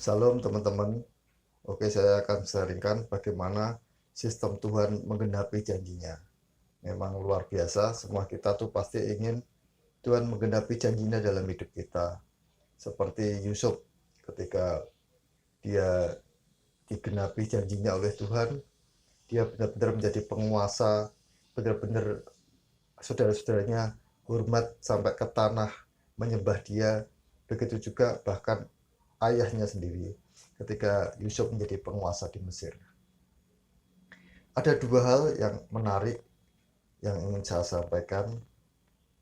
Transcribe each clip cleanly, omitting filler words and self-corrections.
Salam teman-teman. Oke, saya akan sharingkan bagaimana sistem Tuhan menggenapi janjinya. Memang luar biasa, semua kita tuh pasti ingin Tuhan menggenapi janjinya dalam hidup kita. Seperti Yusuf, ketika dia digenapi janjinya oleh Tuhan, dia benar-benar menjadi penguasa, benar-benar saudara-saudaranya hormat sampai ke tanah, menyembah dia. Begitu juga bahkan ayahnya sendiri ketika Yusuf menjadi penguasa di Mesir. Ada dua hal yang menarik yang ingin saya sampaikan,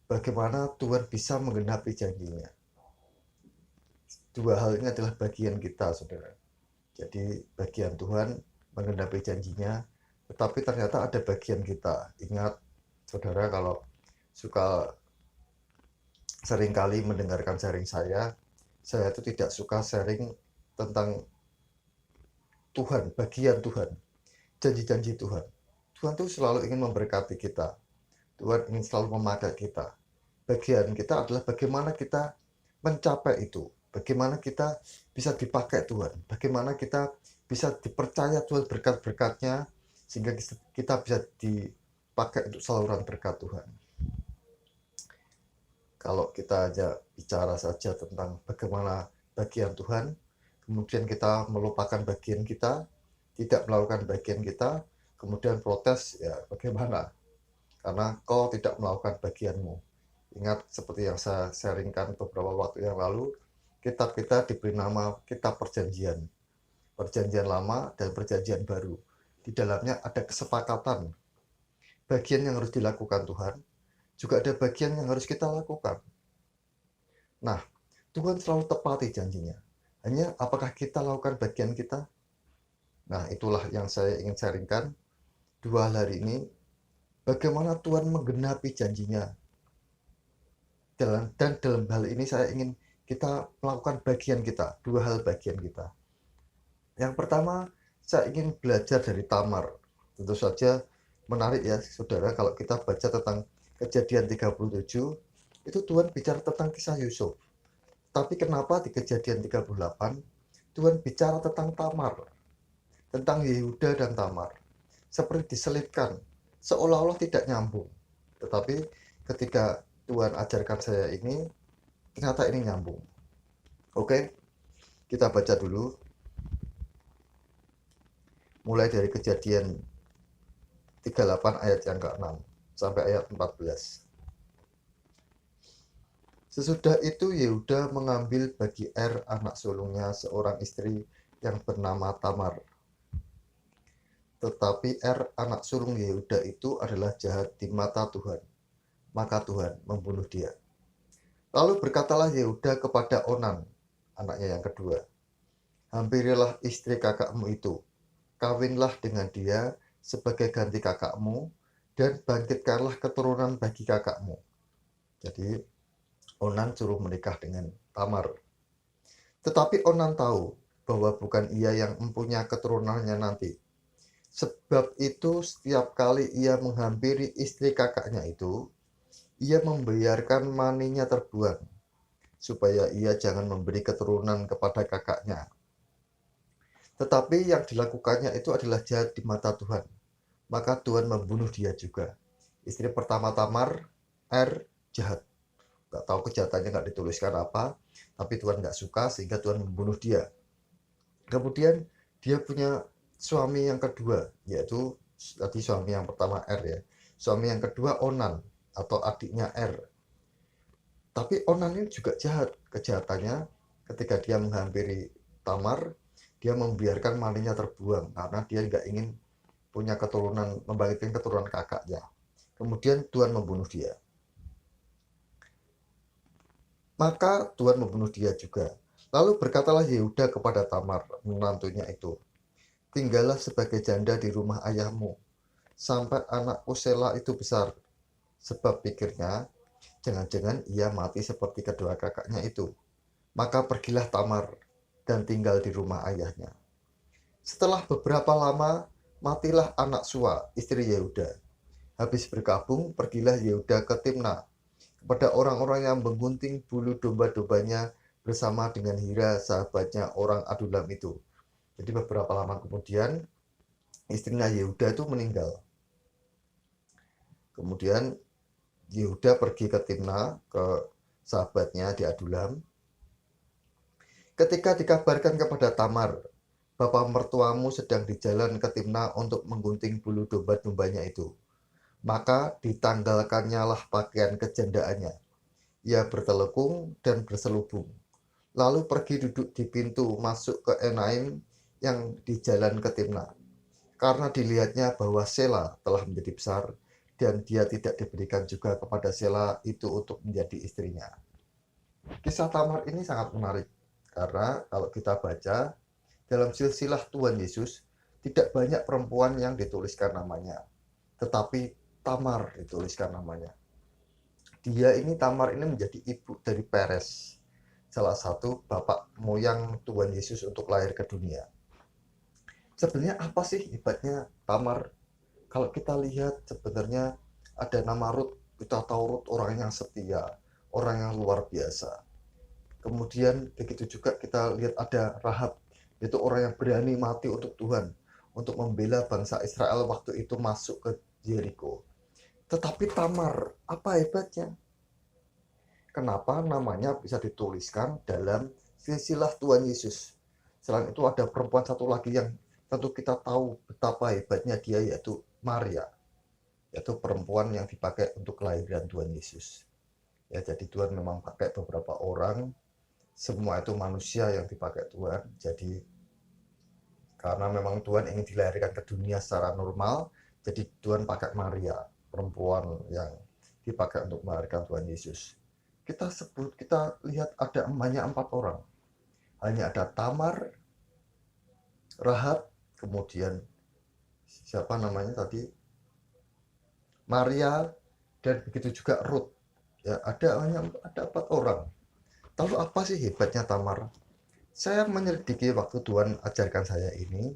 bagaimana Tuhan bisa menggenapi janjinya. Dua hal ini adalah bagian kita, saudara. Jadi bagian Tuhan menggenapi janjinya, tetapi ternyata ada bagian kita. Ingat, saudara, kalau suka seringkali mendengarkan sharing saya itu tidak suka sharing tentang Tuhan, bagian Tuhan, janji-janji Tuhan. Tuhan tuh selalu ingin memberkati kita. Tuhan ingin selalu memakai kita. Bagian kita adalah bagaimana kita mencapai itu. Bagaimana kita bisa dipakai Tuhan. Bagaimana kita bisa dipercaya Tuhan berkat-berkatnya sehingga kita bisa dipakai untuk saluran berkat Tuhan. Kalau kita aja bicara saja tentang bagaimana bagian Tuhan, kemudian kita melupakan bagian kita, tidak melakukan bagian kita, kemudian protes, ya bagaimana? Karena kau tidak melakukan bagianmu. Ingat seperti yang saya sharingkan beberapa waktu yang lalu, kitab kita diberi nama kitab perjanjian. Perjanjian lama dan perjanjian baru. Di dalamnya ada kesepakatan. Bagian yang harus dilakukan Tuhan, juga ada bagian yang harus kita lakukan. Nah, Tuhan selalu tepati janjinya. Hanya apakah kita lakukan bagian kita? Nah, itulah yang saya ingin sharingkan. Dua hal hari ini, bagaimana Tuhan menggenapi janjinya. Dan dalam hal ini saya ingin kita melakukan bagian kita, dua hal bagian kita. Yang pertama, saya ingin belajar dari Tamar. Tentu saja menarik ya, saudara, kalau kita baca tentang Kejadian 37, itu Tuhan bicara tentang kisah Yusuf. Tapi kenapa di Kejadian 38, Tuhan bicara tentang Tamar, tentang Yehuda dan Tamar. Seperti diselipkan, seolah-olah tidak nyambung. Tetapi ketika Tuhan ajarkan saya ini, ternyata ini nyambung. Oke, kita baca dulu. Mulai dari Kejadian 38 ayat yang ke-6 sampai ayat 14. Sesudah itu Yehuda mengambil bagi anak sulungnya seorang istri yang bernama Tamar. Tetapi anak sulung Yehuda itu adalah jahat di mata Tuhan. Maka Tuhan membunuh dia. Lalu berkatalah Yehuda kepada Onan, anaknya yang kedua, hampirilah istri kakakmu itu, kawinlah dengan dia sebagai ganti kakakmu, dan bangkitkanlah keturunan bagi kakakmu. Jadi Onan suruh menikah dengan Tamar. Tetapi Onan tahu bahwa bukan ia yang mempunyai keturunannya nanti. Sebab itu setiap kali ia menghampiri istri kakaknya itu, ia membiarkan maninya terbuang, supaya ia jangan memberi keturunan kepada kakaknya. Tetapi yang dilakukannya itu adalah jahat di mata Tuhan. Maka Tuhan membunuh dia juga. Istri pertama Tamar, jahat. Gak tahu kejahatannya gak dituliskan apa, tapi Tuhan gak suka sehingga Tuhan membunuh dia. Kemudian dia punya suami yang kedua, yaitu tadi suami yang pertama ya. Suami yang kedua Onan atau adiknya Tapi Onan ini juga jahat. Kejahatannya ketika dia menghampiri Tamar, dia membiarkan maninya terbuang karena dia nggak ingin punya keturunan, membangkitkan keturunan kakaknya. Kemudian Tuhan membunuh dia. Maka Tuhan membunuh dia juga. Lalu berkatalah Yehuda kepada Tamar, menantunya itu, tinggallah sebagai janda di rumah ayahmu, sampai anakku Sela itu besar. Sebab pikirnya, jangan-jangan ia mati seperti kedua kakaknya itu. Maka pergilah Tamar dan tinggal di rumah ayahnya. Setelah beberapa lama, matilah anak Sua, istri Yehuda. Habis berkabung, pergilah Yehuda ke Timna, kepada orang-orang yang menggunting bulu domba-dombanya bersama dengan Hira, sahabatnya orang Adulam itu. Jadi beberapa lama kemudian istrinya Yehuda itu meninggal. Kemudian Yehuda pergi ke Timna, ke sahabatnya di Adulam. Ketika dikabarkan kepada Tamar, bapak mertuamu sedang di jalan ke Timna untuk menggunting bulu domba-dombanya itu, maka ditanggalkannya lah pakaian kejandaannya. Ia bertelekung dan berselubung, lalu pergi duduk di pintu masuk ke Enaim yang di jalan ke Timna. Karena dilihatnya bahwa Sela telah menjadi besar, dan dia tidak diberikan juga kepada Sela itu untuk menjadi istrinya. Kisah Tamar ini sangat menarik, karena kalau kita baca dalam silsilah Tuhan Yesus, tidak banyak perempuan yang dituliskan namanya, tetapi Tamar dituliskan namanya. Tamar ini menjadi ibu dari Peres, salah satu bapak moyang Tuhan Yesus untuk lahir ke dunia. Sebenarnya apa sih hebatnya Tamar? Kalau kita lihat sebenarnya ada nama Rut, kita tahu Rut orang yang setia, orang yang luar biasa. Kemudian begitu juga kita lihat ada Rahab, itu orang yang berani mati untuk Tuhan, untuk membela bangsa Israel waktu itu masuk ke Jericho. Tetapi Tamar, apa hebatnya? Kenapa namanya bisa dituliskan dalam silsilah Tuhan Yesus? Selain itu ada perempuan satu lagi yang tentu kita tahu betapa hebatnya dia, yaitu Maria, yaitu perempuan yang dipakai untuk kelahiran Tuhan Yesus. Ya, jadi Tuhan memang pakai beberapa orang, semua itu manusia yang dipakai Tuhan. Jadi karena memang Tuhan ingin dilahirkan ke dunia secara normal, jadi Tuhan pakai Maria, perempuan yang dipakai untuk melahirkan Tuhan Yesus. Kita lihat ada banyak 4 orang. Hanya ada Tamar, Rahab, kemudian siapa namanya tadi, Maria, dan begitu juga Ruth. Ya, ada 4 orang. Lalu apa sih hebatnya Tamar? Saya menyelidiki waktu Tuhan ajarkan saya ini,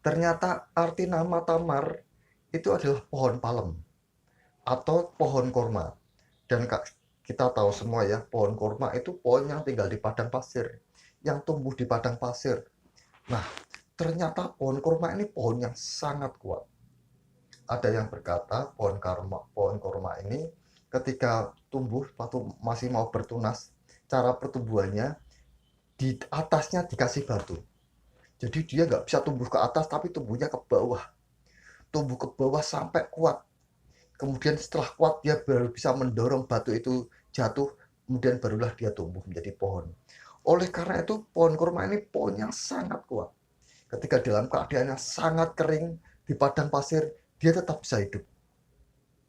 ternyata arti nama Tamar itu adalah pohon palem atau pohon korma. Dan kita tahu semua ya, pohon korma itu pohon yang tinggal di padang pasir, yang tumbuh di padang pasir. Nah, ternyata pohon korma ini pohon yang sangat kuat. Ada yang berkata pohon korma ini ketika tumbuh, waktu masih mau bertunas, cara pertumbuhannya di atasnya dikasih batu. Jadi dia nggak bisa tumbuh ke atas, tapi tumbuhnya ke bawah. Tumbuh ke bawah sampai kuat. Kemudian setelah kuat, dia baru bisa mendorong batu itu jatuh, kemudian barulah dia tumbuh menjadi pohon. Oleh karena itu, pohon kurma ini pohon yang sangat kuat. Ketika dalam keadaan yang sangat kering di padang pasir, dia tetap bisa hidup.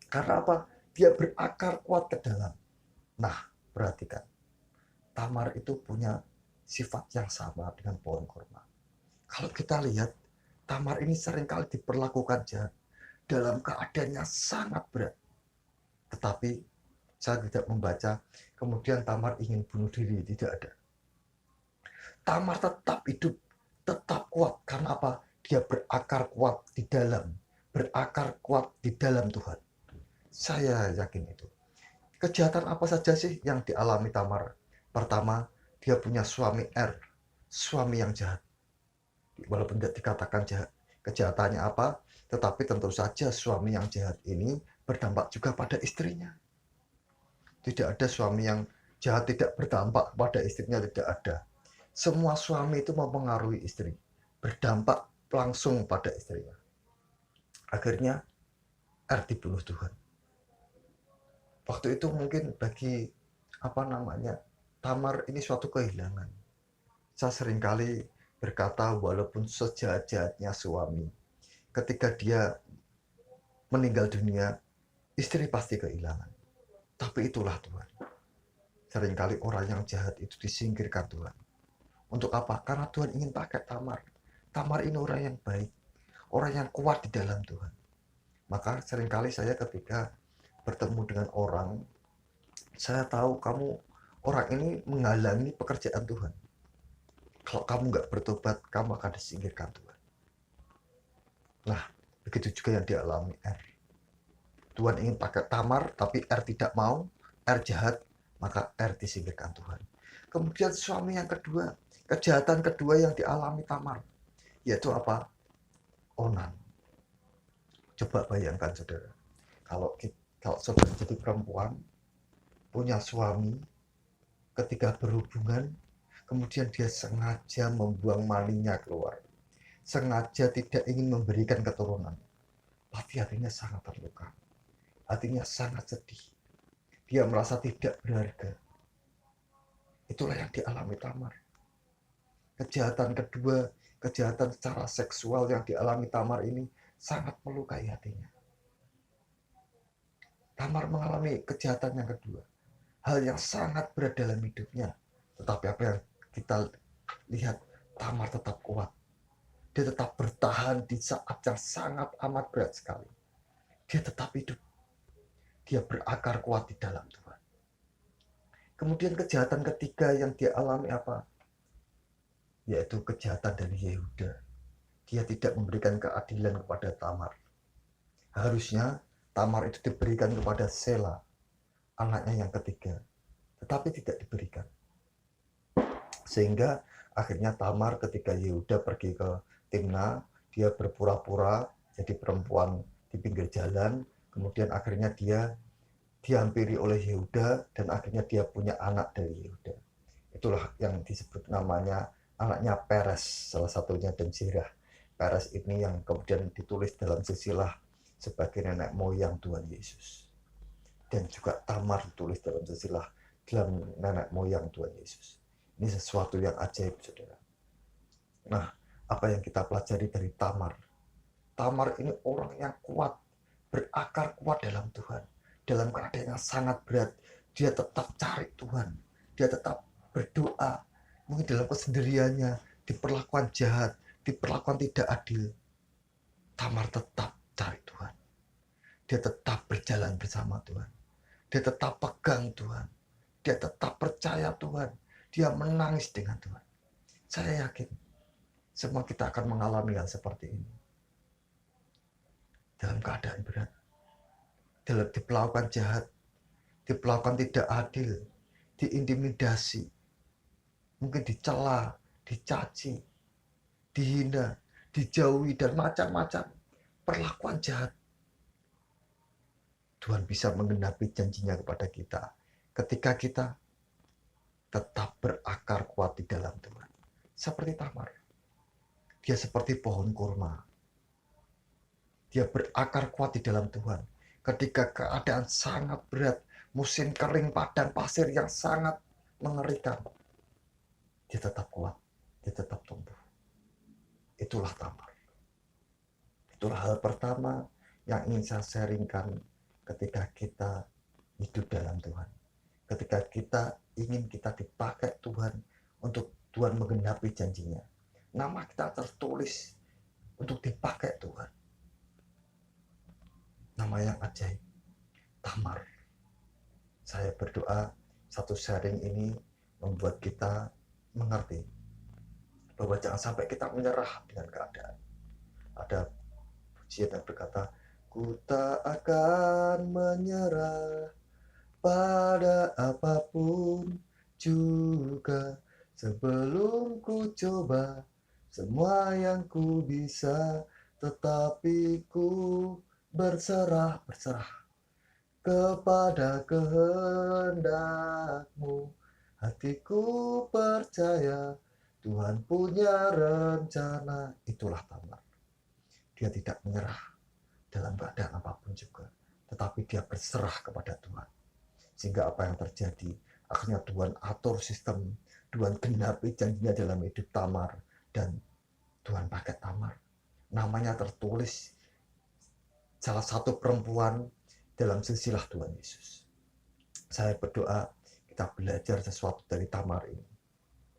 Karena apa? Dia berakar kuat ke dalam. Nah, perhatikan. Tamar itu punya sifat yang sama dengan pohon kurma. Kalau kita lihat, Tamar ini seringkali diperlakukan jahat dalam keadaan yang sangat berat. Tetapi saya tidak membaca kemudian Tamar ingin bunuh diri, tidak ada. Tamar tetap hidup, tetap kuat. Karena apa? Dia berakar kuat di dalam, berakar kuat di dalam Tuhan. Saya yakin itu. Kejahatan apa saja sih yang dialami Tamar? Pertama, dia punya suami suami yang jahat. Walaupun tidak dikatakan jahat, kejahatannya apa, tetapi tentu saja suami yang jahat ini berdampak juga pada istrinya. Tidak ada suami yang jahat tidak berdampak pada istrinya, tidak ada. Semua suami itu mempengaruhi istri, berdampak langsung pada istrinya. Akhirnya dibunuh Tuhan. Waktu itu mungkin bagi Tamar ini suatu kehilangan. Saya seringkali berkata walaupun sejahat-jahatnya suami, ketika dia meninggal dunia, istri pasti kehilangan. Tapi itulah Tuhan. Seringkali orang yang jahat itu disingkirkan Tuhan. Untuk apa? Karena Tuhan ingin pakai Tamar. Tamar ini orang yang baik, orang yang kuat di dalam Tuhan. Maka seringkali saya ketika bertemu dengan orang, saya tahu orang ini menghalangi pekerjaan Tuhan. Kalau kamu nggak bertobat, kamu akan disingkirkan Tuhan. Nah, begitu juga yang dialami Tuhan ingin pakai Tamar, tapi tidak mau, jahat, maka disingkirkan Tuhan. Kemudian suami yang kedua, kejahatan kedua yang dialami Tamar, yaitu apa? Onan. Coba bayangkan saudara, kalau saudara jadi perempuan, punya suami, ketika berhubungan, kemudian dia sengaja membuang maninya keluar, sengaja tidak ingin memberikan keturunan, pasti hatinya sangat terluka, hatinya sangat sedih, dia merasa tidak berharga. Itulah yang dialami Tamar. Kejahatan kedua, kejahatan secara seksual yang dialami Tamar ini sangat melukai hatinya. Tamar mengalami kejahatan yang kedua, hal yang sangat berat dalam hidupnya. Tetapi apa yang kita lihat, Tamar tetap kuat. Dia tetap bertahan di saat yang sangat amat berat sekali. Dia tetap hidup. Dia berakar kuat di dalam Tuhan. Kemudian kejahatan ketiga yang dia alami apa? Yaitu kejahatan dari Yehuda. Dia tidak memberikan keadilan kepada Tamar. Harusnya Tamar itu diberikan kepada Sela, anaknya yang ketiga. Tetapi tidak diberikan. Sehingga akhirnya Tamar ketika Yehuda pergi ke Timna, dia berpura-pura jadi perempuan di pinggir jalan. Kemudian akhirnya dia dihampiri oleh Yehuda dan akhirnya dia punya anak dari Yehuda. Itulah yang disebut namanya anaknya Peres, salah satunya, dan Zerah. Peres ini yang kemudian ditulis dalam silsilah sebagai nenek moyang Tuhan Yesus. Dan juga Tamar ditulis dalam silsilah dalam nenek moyang Tuhan Yesus. Ini sesuatu yang ajaib, saudara. Nah, apa yang kita pelajari dari Tamar? Tamar ini orang yang kuat, berakar kuat dalam Tuhan. Dalam keadaan yang sangat berat, dia tetap cari Tuhan. Dia tetap berdoa. Mungkin dalam kesendiriannya, diperlakukan jahat, diperlakukan tidak adil. Tamar tetap cari Tuhan. Dia tetap berjalan bersama Tuhan. Dia tetap pegang Tuhan. Dia tetap percaya Tuhan. Dia menangis dengan Tuhan. Saya yakin semua kita akan mengalami hal seperti ini. Dalam keadaan berat, dalam diperlakukan jahat, diperlakukan tidak adil, diintimidasi, mungkin dicela, dicaci, dihina, dijauhi, dan macam-macam perlakuan jahat. Tuhan bisa menggenapi janjinya kepada kita ketika kita tetap berakar kuat di dalam Tuhan. Seperti Tamar. Dia seperti pohon kurma. Dia berakar kuat di dalam Tuhan. Ketika keadaan sangat berat, musim kering padang pasir yang sangat mengerikan, dia tetap kuat, dia tetap tumbuh. Itulah Tamar. Itulah hal pertama yang ingin saya sharingkan ketika kita hidup dalam Tuhan. Ketika kita ingin kita dipakai Tuhan untuk Tuhan menggenapi janjinya. Nama kita tertulis untuk dipakai Tuhan. Nama yang ajaib, Tamar. Saya berdoa satu sharing ini membuat kita mengerti bahwa jangan sampai kita menyerah dengan keadaan. Ada pujian yang berkata, ku tak akan menyerah pada apapun juga, sebelum ku coba semua yang ku bisa, tetapi ku berserah kepada kehendak-Mu. Hatiku percaya Tuhan punya rencana. Itulah Tamar. Dia tidak menyerah dalam keadaan apapun juga, tetapi dia berserah kepada Tuhan. Sehingga apa yang terjadi, akhirnya Tuhan atur sistem, Tuhan genapi janjinya dalam hidup Tamar, dan Tuhan pakai Tamar. Namanya tertulis salah satu perempuan dalam silsilah Tuhan Yesus. Saya berdoa kita belajar sesuatu dari Tamar ini.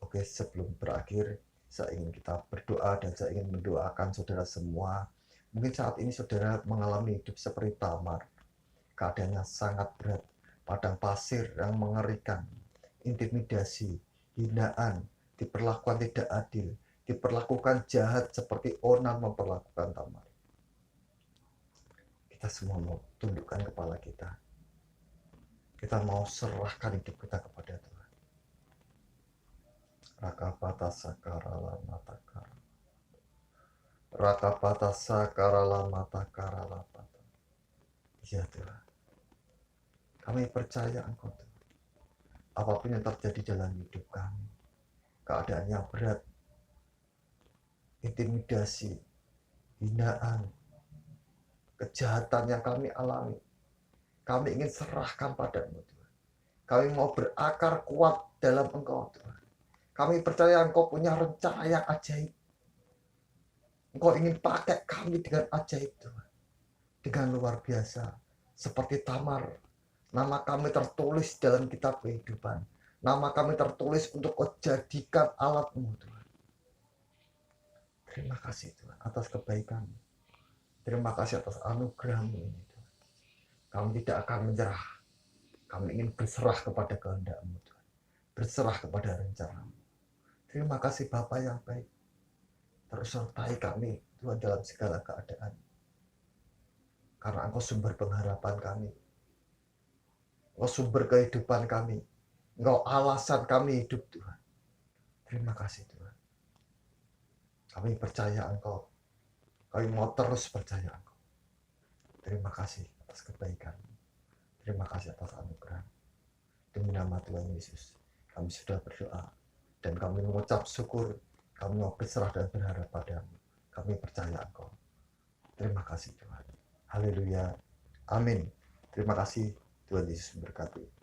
Oke, sebelum berakhir, saya ingin kita berdoa dan saya ingin mendoakan saudara semua. Mungkin saat ini saudara mengalami hidup seperti Tamar. Keadaannya sangat berat, padang pasir yang mengerikan, intimidasi, hinaan, diperlakukan tidak adil, diperlakukan jahat seperti Onan memperlakukan Tamar. Kita semua mau tundukkan kepala kita. Kita mau serahkan hidup kita kepada Tuhan. Rakapata sakarala matakara. Rakapata sakarala matakara lapata. Ya Tuhan, kami percaya Engkau Tuhan. Apapun yang terjadi dalam hidup kami, keadaan yang berat, intimidasi, hinaan, kejahatan yang kami alami, kami ingin serahkan padamu Tuhan. Kami mau berakar kuat dalam Engkau Tuhan. Kami percaya Engkau punya rencana yang ajaib. Engkau ingin pakai kami dengan ajaib Tuhan. Dengan luar biasa. Seperti Tamar. Nama kami tertulis dalam kitab kehidupan. Nama kami tertulis untuk Kau jadikan alat-Mu Tuhan. Terima kasih Tuhan atas kebaikan-Mu. Terima kasih atas anugerah-Mu ini Tuhan. Kami tidak akan menyerah. Kami ingin berserah kepada kehendak-Mu Tuhan. Berserah kepada rencana-Mu. Terima kasih Bapa yang baik. Terus sertai kami Tuhan dalam segala keadaan. Karena Engkau sumber pengharapan kami. Engkau sumber kehidupan kami. Engkau alasan kami hidup Tuhan. Terima kasih Tuhan. Kami percaya Engkau. Kami mau terus percaya Engkau. Terima kasih atas kebaikan. Terima kasih atas anugerah. Demi nama Tuhan Yesus, kami sudah berdoa. Dan kami mengucap syukur. Kami mau berserah dan berharap padamu. Kami percaya Engkau. Terima kasih Tuhan. Haleluya. Amin. Terima kasih. Tuhan Yesus memberkati.